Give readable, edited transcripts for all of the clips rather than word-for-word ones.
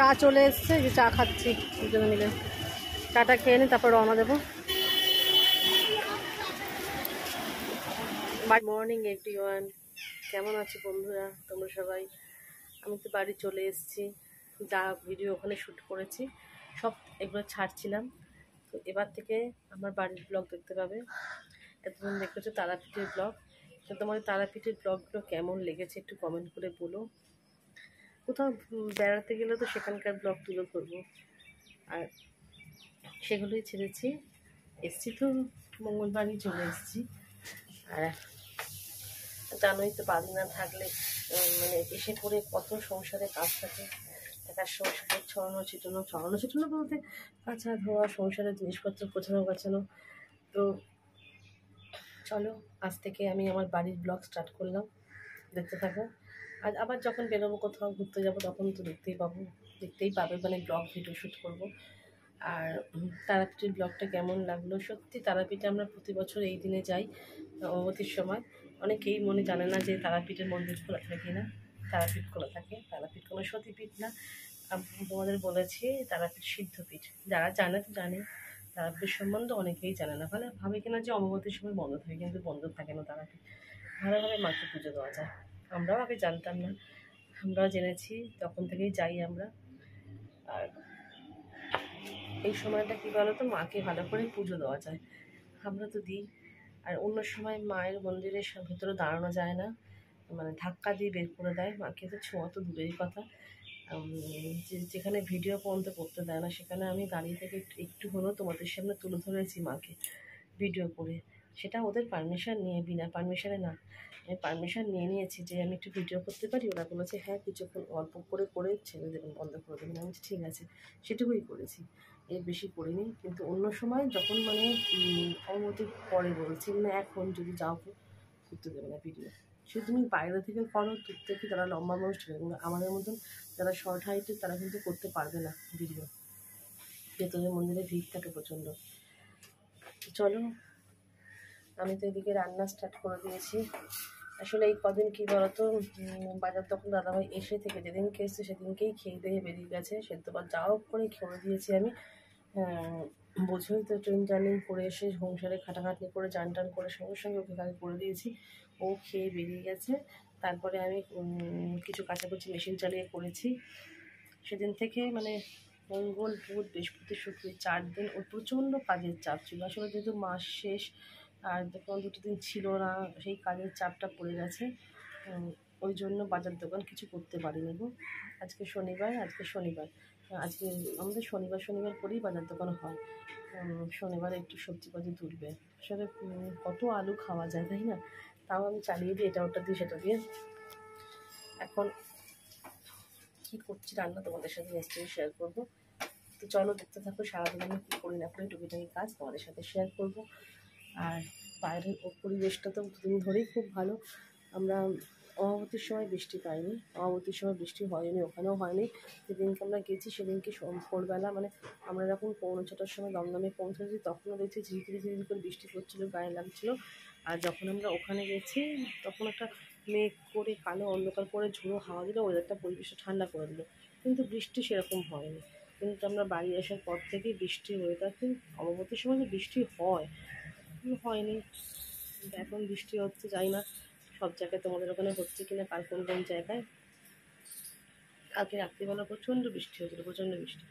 চা চলে এসছে, যে চা খাচ্ছি দুজনে মিলে। চাটা খেয়ে নিই, তারপর রওনা দেবো। গুড মর্নিং এভরিওয়ান, কেমন আছো বন্ধুরা তোমরা সবাই? আমি তো বাড়ি চলে এসেছি, যা ভিডিও ওখানে শ্যুট করেছি সব এগুলো ছাড়ছিলাম। তো এবার থেকে আমার বাড়ির ব্লগ দেখতে পাবে। এতদিন দেখেছো তারাপীঠের ব্লগ, তো তোমাদের তারাপীঠের ব্লগগুলো কেমন লেগেছে একটু কমেন্ট করে বলো। কোথাও বেড়াতে গেলে তো সেখানকার ব্লগ তুলে ধরবো, আর সেগুলোই ছেড়েছি। এসছি তো মঙ্গলবারই চলে এসেছি। আর জানোই তো বাড়ি না থাকলে মানে এসে পড়ে কত সংসারে কাজ থাকে। একটা সংসারে ছড়ানো ছিটানো বলতে কাঁচা ধোয়া, সংসারের জিনিসপত্র গোছানো গাছানো। তো চলো আজ থেকে আমি আমার বাড়ির ব্লগ স্টার্ট করলাম, দেখতে থাকো। আর আবার যখন বেরোবো কোথাও ঘুরতে যাবো তখন তো দেখতেই পাবে মানে ব্লগ ভিডিও শ্যুট করবো। আর তারাপীঠের ব্লগটা কেমন লাগলো? সত্যি তারাপীঠে আমরা প্রতি বছর এই দিনে যাই অমাবস্যার সময়। অনেকেই মনে জানে না যে তারাপীঠের মন্দির খোলা থাকে কিনা। তারাপীঠ খোলা থাকে, তারাপীঠ কোনো সতীপীঠ না। তোমাদের বলেছি তারাপীঠ সিদ্ধপীঠ। যারা জানে তো জানে, তারাপীঠ সম্বন্ধে অনেকেই জানে না, মানে ভাবে কিনা যে অমাবস্যার সময় বন্ধ থাকে, কিন্তু বন্ধ থাকে না। তারাপীঠ ভালোভাবে মাকে পুজো দেওয়া যায়। আমরাও আগে জানতাম না, আমরাও জেনেছি, তখন থেকেই যাই আমরা। আর এই সময়টা কী বলো তো, মাকে ভালো করে পুজো দেওয়া যায়, আমরা তো দিই। আর অন্য সময় মায়ের মন্দিরের ভেতরে দাঁড়ানো যায় না, মানে ধাক্কা দিয়ে বের করে দেয়। মাকে তো ছোঁয়া তো দূরেরই কথা, যেখানে ভিডিও পর্যন্ত করতে দেয় না, সেখানে আমি দাঁড়িয়ে থেকে একটু হলেও তোমাদের সামনে তুলে ধরেছি মাকে ভিডিও করে। সেটা ওদের পারমিশন নিয়ে, বিনা পারমিশনে না। আমি পারমিশন নিয়েছি যে আমি একটু ভিডিও করতে পারি। ওরা বলেছে হ্যাঁ কিছুক্ষণ অল্প করে ছেড়ে দেবেন, বন্ধ করে দেবেন। আমি ঠিক আছে, সেটুকুই করেছি, এর বেশি করিনি। কিন্তু অন্য সময় যখন মানে অনুমতি পরে বলছি, মানে এখন যদি যাও করতে দেবে না ভিডিও। সে তুমি বাইরে থেকে করো, দূর থেকে যারা লম্বা মানুষ আমাদের মতন যারা শর্ট হাইটের, তারা কিন্তু করতে পারবে না ভিডিও। ভেতরে মন্দিরে ভিড় থাকে প্রচণ্ড। চলো, আমি তো এদিকে রান্না স্টার্ট করে দিয়েছি। আসলে এই কদিন কী বলতো, বাজার তখন দাদাভাই এসে থেকে যেদিনকে এসছে সেদিনকেই খেয়ে দিয়ে বেরিয়ে গেছে। সেদ্ধ বা যাও করে খেয়ে দিয়েছি আমি। বোঝোই তো, ট্রেন জার্নি করে এসে সংসারে খাটাখাটনি করে চান টান করে সঙ্গে সঙ্গে ওকে কাজ করে দিয়েছি। ও খেয়ে বেরিয়ে গেছে। তারপরে আমি কিছু কাচাকুচি মেশিন চালিয়ে করেছি। সেদিন থেকে মানে মঙ্গল, বুধ, বৃহস্পতি, শুক্র 4 দিন ওর প্রচণ্ড কাজের চাপ ছিল। আসলে যেহেতু মাস শেষ আর যখন 2 দিন ছিল না, সেই কাজের চাপটা পড়ে গেছে। ওই জন্য বাজার দোকান কিছু করতে পারিনি গো। আজকে শনিবার আজকে আমাদের শনিবার করেই বাজার দোকান হয়। শনিবার একটু সবজি তুলবে। আসলে কত আলু খাওয়া যায় তাই না? তাও আমি চালিয়ে দিই, এটা ওটা দিয়ে সেটা দিয়ে। এখন কী করছি রান্না তোমাদের সাথে নিশ্চয়ই শেয়ার করবো। তো চলো দেখতে থাকো, সারাদিন আমি কী করি না করি টুকিটাকি কাজ তোমাদের সাথে শেয়ার করবো। আর বাইরের পরিবেশটা তো দুদিন ধরেই খুব ভালো। আমরা অমাবস্যার সময় বৃষ্টি পাইনি, অমাবস্যার সময় বৃষ্টি হয়নি, ওখানেও হয়নি। যেদিনকে আমরা গেছি সেদিনকে ভোরবেলা মানে আমরা যখন 6:45টার সময় দমদমে পৌঁছেছি, তখনও দেখছি ঝিরিঝিরি করে বৃষ্টি পড়ছিলো, গায়ে লাগছিলো। আর যখন আমরা ওখানে গেছি তখন একটা মেঘ করে কালো অন্ধকার করে ঝোড়ো হাওয়া দিল, ওয়েদারটা পরিবেশটা ঠান্ডা করে দিল, কিন্তু বৃষ্টি সেরকম হয়নি। কিন্তু আমরা বাড়ি আসার পর থেকেই বৃষ্টি ওয়েদার, কিন্তু অমাবস্যার সময় যে বৃষ্টি হয়নি। এখন বৃষ্টি হচ্ছে, যাই না সব জায়গায় তোমাদের ওখানে হচ্ছে কিনা, কার কোন জায়গায়। কালকে রাত্রিবেলা প্রচণ্ড বৃষ্টি হয়েছিল, প্রচণ্ড বৃষ্টি।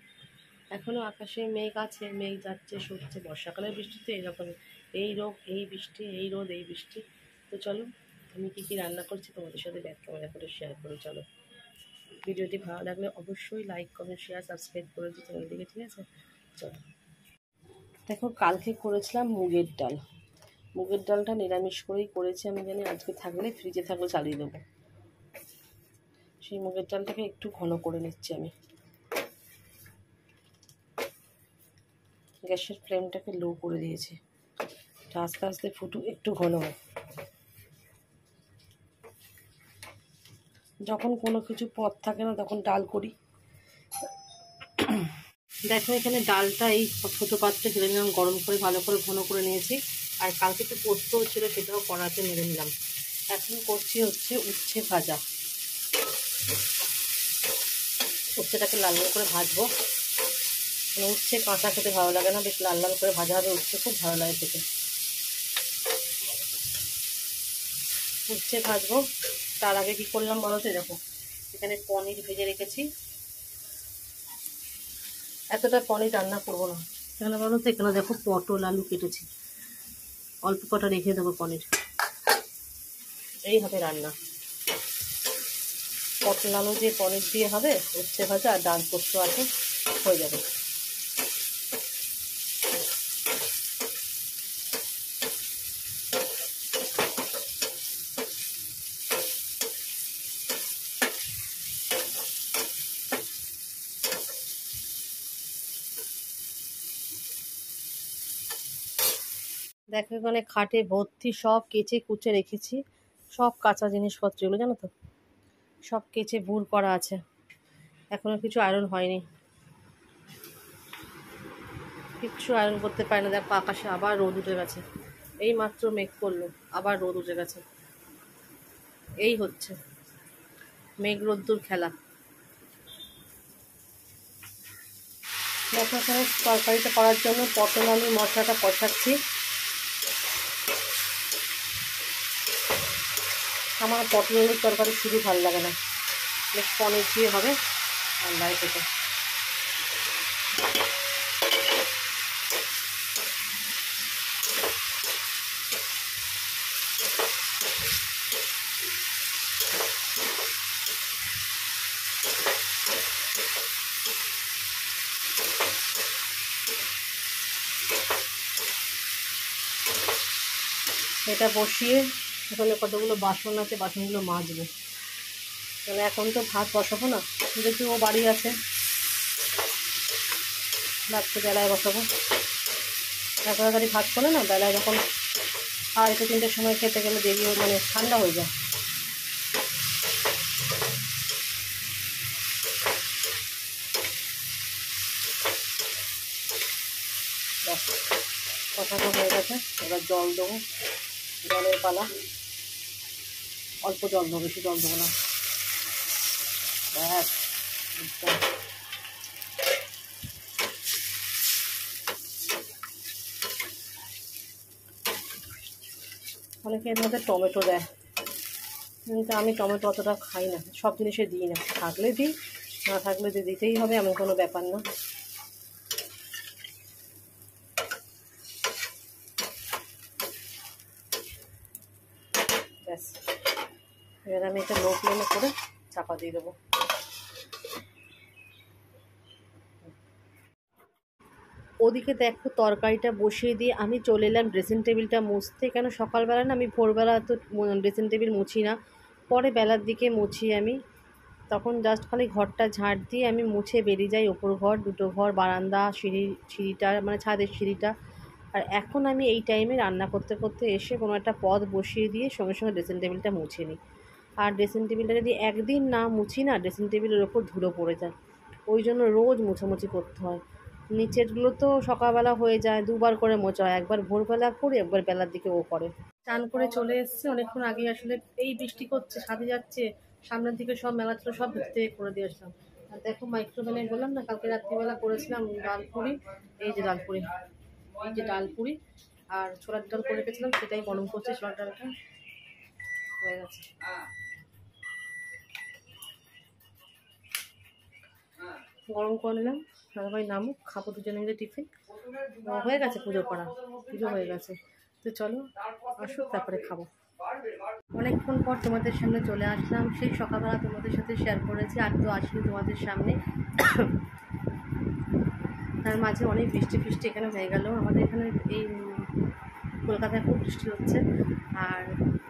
এখনও আকাশে মেঘ আছে, মেঘ যাচ্ছে সরছে। বর্ষাকালের বৃষ্টি তো এইরকমই, এই রোদ এই বৃষ্টি, এই রোদ এই বৃষ্টি। তো চলো আমি কী রান্না করছি তোমাদের সাথে ব্যাক ক্যামেরা করে শেয়ার করি। চলো, ভিডিওটি ভালো লাগলে অবশ্যই লাইক কমেন্ট শেয়ার সাবস্ক্রাইব করে দিই চ্যানেলটিকে, ঠিক আছে? চলো, দেখো কালকে করেছিলাম মুগের ডাল। মুগের ডালটা নিরামিষ করেই করেছি, আমি জানি আজকে থাকলে ফ্রিজে থাকলে চালিয়ে দেবো। সেই মুগের ডালটাকে একটু ঘন করে নিচ্ছি আমি। গ্যাসের ফ্লেমটাকে লো করে দিয়েছি, আস্তে আস্তে ফুটুক, একটু ঘন হয়। যখন কোনো কিছু পদ থাকে না তখন ডাল করি। দেখো এখানে ডালটা এই ছোটো পাত্রে ঢেলে নিলাম, গরম করে ভালো করে ঘন করে নিয়েছি। আর কালকে তো পোস্ত হচ্ছিলো, সেটাও কড়াতে মেরে নিলাম। এখন করছি হচ্ছে উচ্ছে ভাজা। উচ্ছেটাকে লাল লাল করে ভাজবো। মানে উচ্ছে কাঁচা খেতে ভালো লাগে না, বেশ লাল লাল করে ভাজা হবে। উচ্ছে খুব ভালো লাগে খেতে। উচ্ছে ভাজবো। তার আগে কি করলাম বলো তো, দেখো এখানে পনির ভেজে রেখেছি। এতটা পনির রান্না করবো না, এখানে বলো তো, এখানে দেখো পটল আলু কেটেছি, অল্প কটা রেখে দেবো পনির। এই হবে রান্না, পটল আলু দিয়ে পনির দিয়ে হবে, উচ্ছে ভাজা আর ডাল পোস্ত আছে, হয়ে যাবে। দেখো এখানে খাটে ভর্তি সব কেচে কুচে রেখেছি, সব কাঁচা জিনিসপত্রগুলো জানো তো, সব কেচে ভুর করা আছে, এখনো কিছু আয়রন হয়নি, কিচ্ছু আয়রন করতে পারি না। দেখো আকাশে আবার রোদ উঠে গেছে, এই মাত্র মেঘ করলো, আবার রোদ উঠে গেছে। এই হচ্ছে মেঘ রোদ্দুর খেলা। দেখো এখানে তরকারিটা করার জন্য পটল আলুর মশলাটা কষাচ্ছি। আমার পটল আলুর তরকারি শুধু ভালো লাগে না, বেশ পনির দিয়ে হবে, ভালো লাগে খেতে। এটা বসিয়ে এখানে কতগুলো বাসন আছে, বাসনগুলো মাজবো। তাহলে এখন তো ভাত বসাবো না, দেখি ও বাড়ি আছে, রাত্রে বেলায় বসাবো। তাড়াতাড়ি ভাত করে না, বেলায় যখন 2:30-3টের সময় খেতে গেলে দেরি মানে ঠান্ডা হয়ে যায়। কষানো হয়ে গেছে, এবার জল দেবো, জলের পালা। অল্প জল দেবো, বেশি জল দেবো না। ব্যাস অনেকে এর মধ্যে টমেটো দেয়, কিন্তু আমি টমেটো অতটা খাই না, সব জিনিসে দিই না, থাকলে দিই, না থাকলে দিতেই হবে, এমন কোনো ব্যাপার না। ব্যাস এবার আমি এটা লো ফ্লেমে করে চাপা দিয়ে দেবো। ওদিকে দেখো তরকারিটা বসিয়ে দিয়ে আমি চলে এলাম ড্রেসিং টেবিলটা মুছতে। কেন সকালবেলা না, আমি ভোরবেলা তো ড্রেসিং টেবিল মুছি না, পরে বেলার দিকে মুছি আমি। তখন জাস্ট খালি ঘরটা ঝাড় দিয়ে আমি মুছে বেরিয়ে যাই, ওপর ঘর, দুটো ঘর, বারান্দা, সিঁড়িটা মানে ছাদের সিঁড়িটা। আর এখন আমি এই টাইমে রান্না করতে করতে এসে কোনো একটা পদ বসিয়ে দিয়ে সঙ্গে সঙ্গে ড্রেসিং টেবিলটা মুছে নিই। আর ড্রেসিং টেবিলটা যদি একদিন না মুছি না, ড্রেসিং টেবিলের ওপর ধুলো পড়ে যায়, ওই জন্য রোজ মুছামুছি করতে হয়। নিচেরগুলো তো সকালবেলা হয়ে যায়, দুবার করে মোছা হয়, একবার ভোরবেলা করি, একবার বেলার দিকে ও করে। চান করে চলে এসছে অনেকক্ষণ আগে, আসলে এই বৃষ্টি করছে, ছাদে যাচ্ছে, সামনের দিকে সব মেলা ছিল, সব ভিতর থেকে করে দিয়ে আসলাম। আর দেখো মাইক্রোওভেনে বললাম না, কালকে রাত্রিবেলা করেছিলাম ডালপুরি, এই যে ডালপুরি, এই যে ডালপুরি, আর ছোলার ডাল করে রেখেছিলাম, সেটাই গরম করছে। ছোলার ডালটা হয়ে গেছে, গরম করে নিলাম, দাদাভাই নামুক, খাবো দুজনে মিলে টিফিন। হয়ে গেছে পুজো করা, পুজো হয়ে গেছে, তো চলো আসুক তারপরে খাবো। অনেকক্ষণ পর তোমাদের সামনে চলে আসলাম, সেই সকালবেলা তোমাদের সাথে শেয়ার করেছি, আর তো আসিনি তোমাদের সামনে। তার মাঝে অনেক বৃষ্টি ফিষ্টি এখানে হয়ে গেল, আমাদের এখানে এই কলকাতায় খুব বৃষ্টি হচ্ছে। আর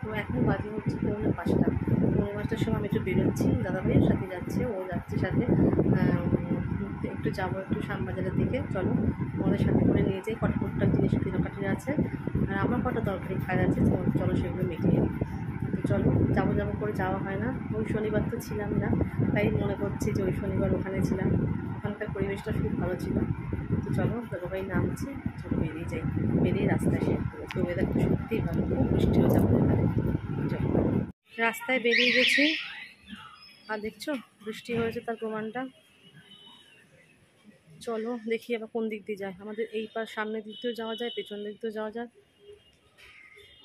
তো এখন বাজে হচ্ছে 5:45, 5:45টার সময় আমি একটু বেরোচ্ছি, দাদাভাইয়ের সাথে যাচ্ছে, ও যাচ্ছে সাথে, একটু যাবো একটু শ্যামবাজারের দিকে। চলো আমাদের সাথে করে নিয়ে যাই, কটা টুকটাক জিনিস কেনাকাটি আছে, আর আমার কটা তরকারি খাওয়া আছে, চলো সেগুলো মিটিয়ে নিই। তো চলো যাবো করে যাওয়া হয় না, ওই শনিবার তো ছিলাম না, তাই মনে করছি যে ওই শনিবার ওখানে ছিলাম, ওখানকার পরিবেশটা খুব ভালো ছিল। তো চলো দাদাভাই নামছে, চলো বেরিয়ে যাই, বেরিয়ে রাস্তায় শেয়ার করবো। তো ওয়েদারটা সত্যিই ভালো, খুব বৃষ্টি হচ্ছে আমাদের এখানে। চলো রাস্তায় বেরিয়ে গেছি, আর দেখছো বৃষ্টি হয়েছে তার প্রমাণটা, চলো দেখি আবার কোন দিক দিয়ে যায়। আমাদের এই পার সামনের দিক দিয়েও যাওয়া যায়, পেছন দিক দিয়েও যাওয়া যায়,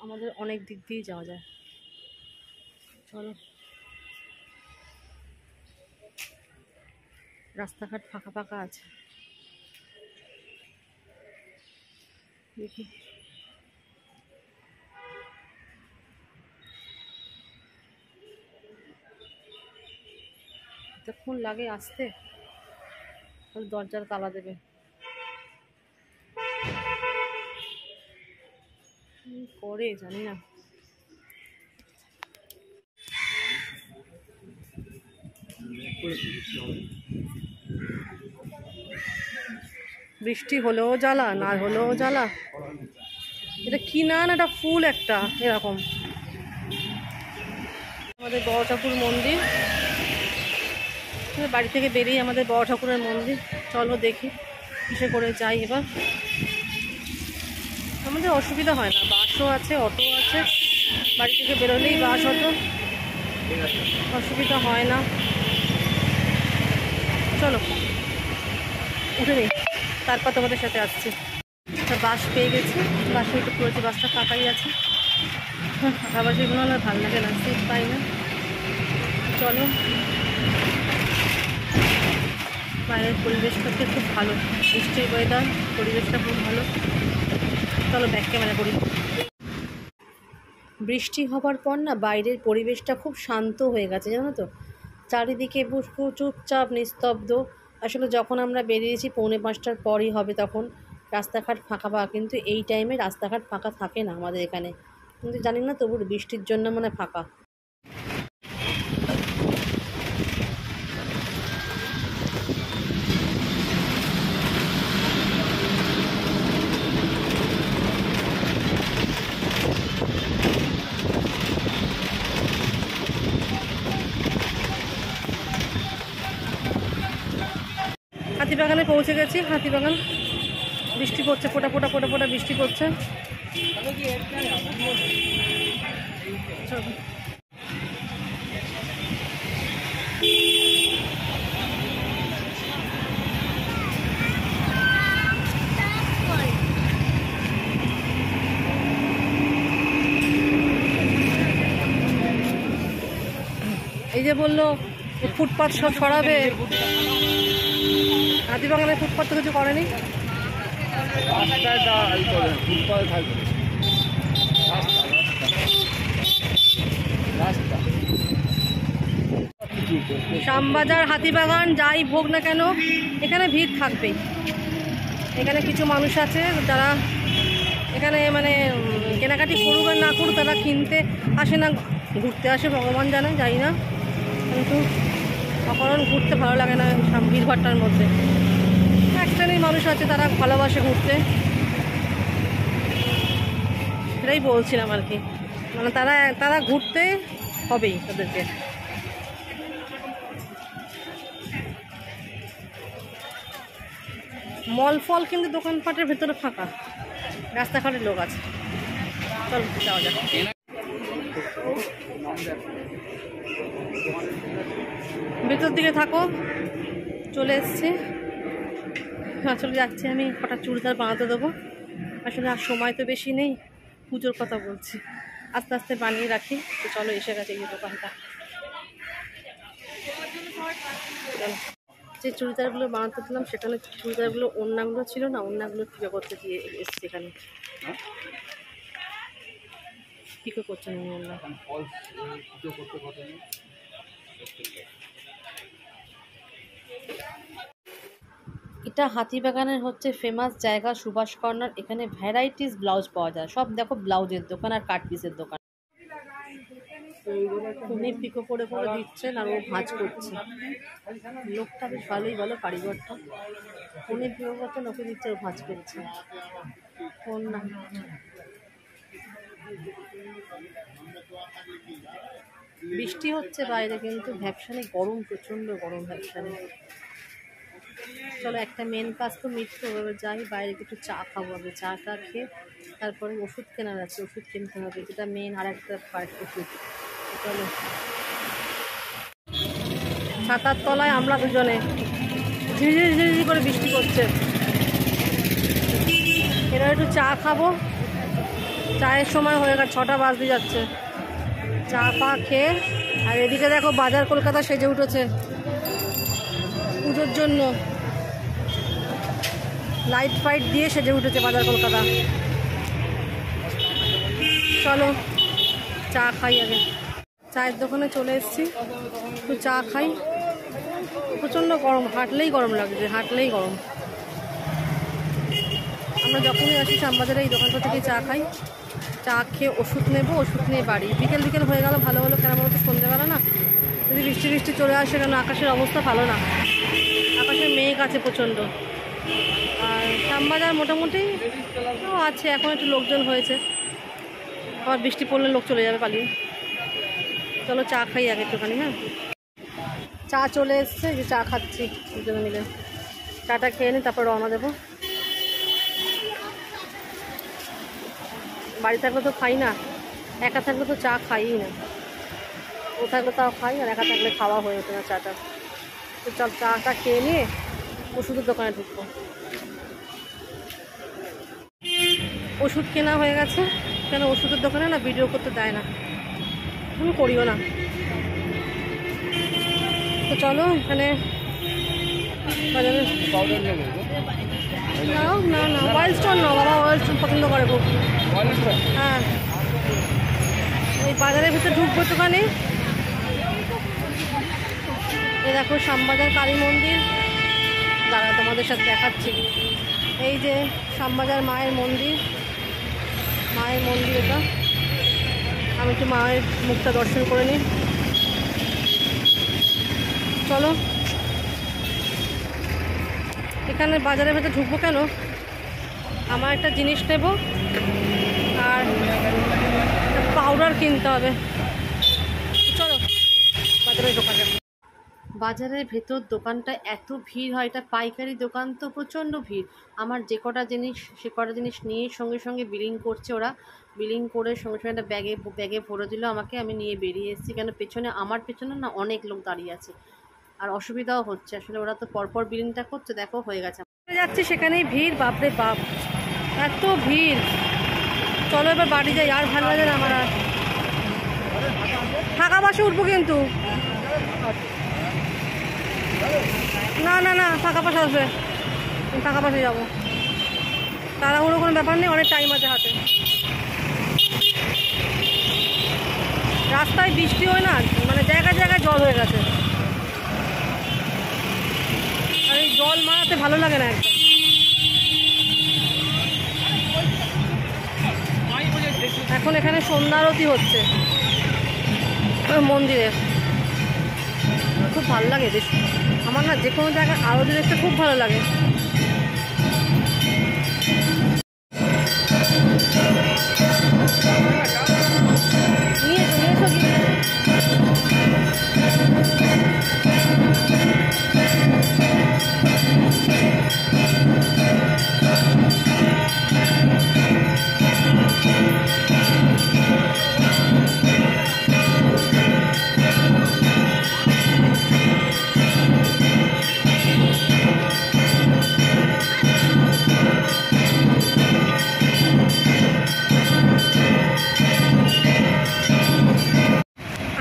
আমাদের অনেক দিক দিয়েই যাওয়া যায়। চলো, রাস্তাঘাট ফাঁকা ফাঁকা আছে, দেখি। কতক্ষণ লাগে আসতে, দরজার তালা দেবে। করে জানি না। বৃষ্টি হলেও জ্বালা, না হলেও জ্বালা। এটা কি না, এটা ফুল একটা এরকম। আমাদের বড় ঠাকুর মন্দির, বাড়ি থেকে বেরিয়ে আমাদের বড় ঠাকুরের মন্দির। চলো দেখি কিসে করে যাই এবার। আমাদের অসুবিধা হয় না, বাসও আছে, অটো আছে, বাড়ি থেকে বেরোলেই বাস অটো, অসুবিধা হয় না। চলো উঠে নিই, তারপর তোমাদের সাথে আসছি। বাস পেয়ে গেছি, বাসে উঠে পড়েছি, বাসটা ফাঁকাই আছে। ফাঁকা বাসেগুলো আর ভালো লাগে না, সিট পাই না। চলো, বাইরের পরিবেশটা খুব ভালো, বৃষ্টির ওয়েদার, পরিবেশটা খুব ভালো। চলো ব্যাক ক্যামেরা করি। বৃষ্টি হবার পর না বাইরের পরিবেশটা খুব শান্ত হয়ে গেছে, জানো তো। চারিদিকে চুপচাপ নিস্তব্ধ। আসলে যখন আমরা বেরিয়েছি 4:45টার পরই হবে, তখন রাস্তাঘাট ফাঁকা ফাঁকা, কিন্তু এই টাইমে রাস্তাঘাট ফাঁকা থাকে না আমাদের এখানে, কিন্তু জানি না তবু বৃষ্টির জন্য মানে ফাঁকা। হাতিবাগানে পৌঁছে গেছি। হাতিবাগান, বৃষ্টি পড়ছে, ফোটা ফোটা ফোটা ফোটা বৃষ্টি পড়ছে। এই যে বললো ফুটপাথ সব সরাবে, হাতিবাগানের ফুটপাথ তো কিছু করেনি। শ্যামবাজার, হাতিবাগান যাই হোক না কেন, এখানে ভিড় থাকবেই। এখানে কিছু মানুষ আছে যারা এখানে মানে কেনাকাটি করুক আর না করুক, তারা কিনতে আসে না, ঘুরতে আসে, ভগবান জানে, যাই না। কিন্তু অকারণ ঘুরতে ভালো লাগে না ভিড়ভাট্টার মধ্যে। এক শ্রেণীর মানুষ আছে তারা ভালোবাসে ঘুরতে, সেটাই বলছিলাম আর কি। মানে তারা ঘুরতে হবেই তাদেরকে। মল ফল কিন্তু দোকানপাটের ভেতরে ফাঁকা, রাস্তাঘাটের লোক আছে। চল যাওয়া যাক। ভেতর দিকে থাকো, চলে এসছি। আসলে যাচ্ছি আমি কটা চুড়িদার বানাতে দেবো। আসলে আর সময় তো বেশি নেই, পুজোর কথা বলছি, আস্তে আস্তে বানিয়ে রাখি। তো চলো, এসে গেছে এই দোকানটা। যে চুড়িদারগুলো বানাতে দিলাম সেখানে চুড়িদারগুলো ওড়নাগুলো ছিল না, ওড়নাগুলো পিকো করতে দিয়ে এসছি এখানে। পিকো করছে না ওড়না। এটা হাতিবাগানের হচ্ছে ফেমাস জায়গা, সুভাষ কর্নার। এখানে ভ্যারাইটিস ব্লাউজ পাওয়া যায়, সব দেখো ব্লাউজের দোকান আর কাট পিসের দোকান। উনি পিকো করে করে দিচ্ছেন আর ও ভাঁজ করছে। লোকটা বেশ ভালোই, বলো কারিগরটা। উনি পিকো করছেন, ওকে দিচ্ছে, ও ভাঁজ করছে। কোন না বৃষ্টি হচ্ছে বাইরে, কিন্তু ভ্যাপসানে গরম, প্রচণ্ড গরম ভ্যাপসানে। চলো, একটা মেন কাজ তো মিটতে হবে, যাই বাইরে একটু চা খাবো হবে, চা টা খেয়ে তারপরে ওষুধ কেনার আছে, ওষুধ কিনতে হবে, যেটা মেন আর একটা পার্ট ওষুধ। চলো, ছাতার তলায় আমরা দুজনে, ঝিরিঝিরি ঝিরিঝিরি করে বৃষ্টি করছে। এবার একটু চা খাবো, চায়ের সময় হয়ে গেছে, 6টা বাজতে যাচ্ছে। চা পা খেয়ে, আর এদিকে দেখো বাজার কলকাতা সেজে উঠেছে পুজোর জন্য, লাইট ফাইট দিয়ে সেজে উঠেছে বাজার কলকাতা। চলো চা খাই আগে। চায়ের দোকানে চলে এসেছি, একটু চা খাই। প্রচণ্ড গরম, হাঁটলেই গরম লাগছে, হাঁটলেই গরম। আমরা যখনই আসি শ্যামবাজারে এই দোকানটা থেকেই চা খাই। চা খেয়ে ওষুধ নেবো, ওষুধ নিয়ে বাড়ি। বিকেল বিকেল হয়ে গেল ভালো হলো, কেন বলতো সন্ধ্যেবেলা না যদি বৃষ্টি বৃষ্টি চলে আসে, কেন আকাশের অবস্থা ভালো না, আকাশে মেঘ আছে প্রচণ্ড। আর শ্যামবাজার মোটামুটি আছে, এখন একটু লোকজন হয়েছে, আবার বৃষ্টি পড়লে লোক চলে যাবে পালিয়ে। চলো চা খাই আগে একটুখানি। হ্যাঁ, চা চলে এসছে, যে চা খাচ্ছি দুজনে মিলে। চাটা খেয়ে নিই, তারপর রওনা দেবো। বাড়ি থাকলে তো খাই না, একা থাকলে তো চা খাই না। ও থাকলে তাও খাই, আর একা থাকলে খাওয়া হয়ে ওঠে না চাটা। তো চল চাটা খেয়ে নিয়ে ওষুধের দোকানে ঢুকবো। ওষুধ কেনা হয়ে গেছে, কেন ওষুধের দোকানে না ভিডিও করতে দেয় না, আমি করিও না। তো চলো এখানে বাজারে নাও, না না ওয়াইল্ড স্টোন নাও বাবা, ওয়াইল্ড স্টোন পছন্দ করে খুব। হ্যাঁ, এই বাজারের ভিতরে ঢুকবো দোকানে। এই দেখো শ্যামবাজার কালী মন্দির, দাঁড়া তোমাদের সাথে দেখাচ্ছি। এই যে শ্যামবাজার মায়ের মন্দির, মায়ের মন্দির এটা। আমি একটু মায়ের মুখটা দর্শন করে নিই। চলো, এখানে বাজারের ভেতরে ঢুকবো কেন, আমার একটা জিনিস নেব আর পাউডার কিনতে হবে। চলো বাজারে ঢোকা যাবে। বাজারের ভেতর দোকানটা এত ভিড় হয়, এটা পাইকারি দোকান তো প্রচণ্ড ভিড়। আমার যে কটা জিনিস সে কটা জিনিস নিয়ে সঙ্গে সঙ্গে বিলিং করছে ওরা, বিলিং করে সঙ্গে সঙ্গে একটা ব্যাগে ভরে দিল আমাকে, আমি নিয়ে বেরিয়ে এসেছি। কেন পেছনে, আমার পেছনে না অনেক লোক দাঁড়িয়ে আছে, আর অসুবিধাও হচ্ছে আসলে, ওরা তো পরপর বিলিংটা করছে। দেখো হয়ে গেছে, যাচ্ছি সেখানেই ভিড়, বাপরে বাপ এত ভিড়। চলো এবার বাড়ি যাই, আর ভালো লাগে না আমার। আর ফাঁকা বাসে উঠবো কিন্তু, না না না ফাঁকা বাস আসবে, ফাঁকা বাসে যাবো। তাড়াহুড়ো কোনো ব্যাপার নেই, অনেক টাইম আছে হাতে। রাস্তায় বৃষ্টি হয় না, মানে জায়গায় জায়গায় জল হয়ে গেছে, আর এই জল মারাতে ভালো লাগে না একদম। এখন এখানে সন্ধ্যা আরতি হচ্ছে মন্দিরে, খুব ভালো লাগে বেশ। আমার না যে কোনো জায়গায় আরতি দেখতে খুব ভালো লাগে।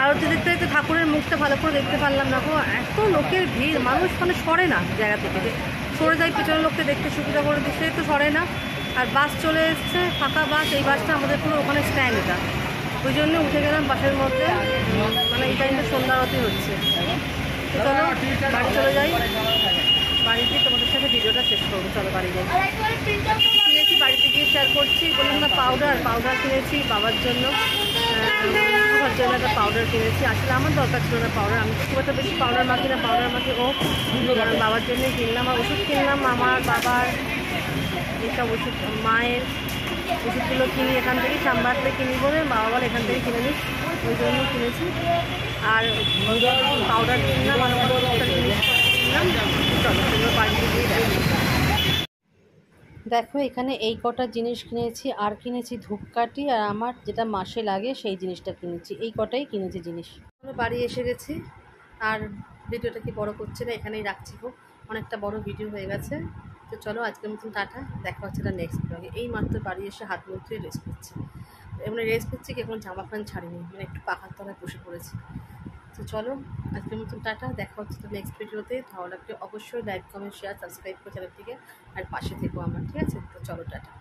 আরতি দেখতে দেখতে ঠাকুরের মুখটা ভালো করে দেখতে পারলাম না, এত লোকের ভিড়, মানুষ মানে সরে না জায়গা থেকে, যে সরে যায় পেছনের লোককে দেখতে সুবিধা করে দিচ্ছে, তো সরে না। আর বাস চলে এসছে, ফাঁকা বাস, এই বাসটা আমাদের পুরো ওখানে স্ট্যান্ডটা, ওই জন্য উঠে গেলাম বাসের মধ্যে। মানে এই টাইমটা সন্ধ্যা আরতি হচ্ছে। চলো বাড়ি চলে যাই, বাড়িতে তোমাদের সাথে ভিডিওটা শেষ করবো। চলো বাড়ি যাই। কিনেছি, বাড়িতে গিয়ে শেয়ার করছি। বললাম না পাউডার কিনেছি বাবার জন্য, বাবার জন্য একটা পাউডার কিনেছি। আসলে আমার দরকার ছিল না পাউডার, আমি খুব একটা বেশি পাউডার মাখি না, পাউডার মাখি ও বাবার জন্যই কিনলাম। আর ওষুধ কিনলাম, আমার বাবার এইসব ওষুধ, মায়ের ওষুধগুলো কিনি এখান থেকে, শ্যামবাজার থেকে কিনি বলে বাবা বলে এখান থেকে কিনে নিই, ওই জন্য কিনেছি। আর পাউডার কিনলাম, আর জিনিস কিনলাম। চলো সেগুলো বাড়িতে গিয়ে দেখো। এখানে এই কটা জিনিস কিনেছি, আর কিনেছি ধূপকাঠি, আর আমার যেটা মাসে লাগে সেই জিনিসটা কিনেছি। এই কটাই কিনেছি জিনিস। বাড়ি এসে গেছি, আর ভিডিওটা কি বড় করছে না, এখানেই রাখছি। অনেকটা বড় ভিডিও হয়ে গেছে। তো চলো আজকের মতন টাটা, দেখা হচ্ছে না নেক্সট ব্লগে। এই মাত্র বাড়ি এসে হাত মুখ ধুয়ে রেস্ট নিচ্ছি, মানে রেস্ট নিচ্ছি কি, এখন জামা প্যান্ট ছাড়িনি, মানে একটু পাখার তলায় বসে পড়েছি। তো চলো আজকের মতন টাটা, দেখা হচ্ছে তো নেক্সট ভিডিওতে। ভালো লাগলে অবশ্যই লাইক কমেন্ট শেয়ার সাবস্ক্রাইব করে চ্যানেলটিকে, আর পাশে থেকো আমার, ঠিক আছে? তো চলো টাটা।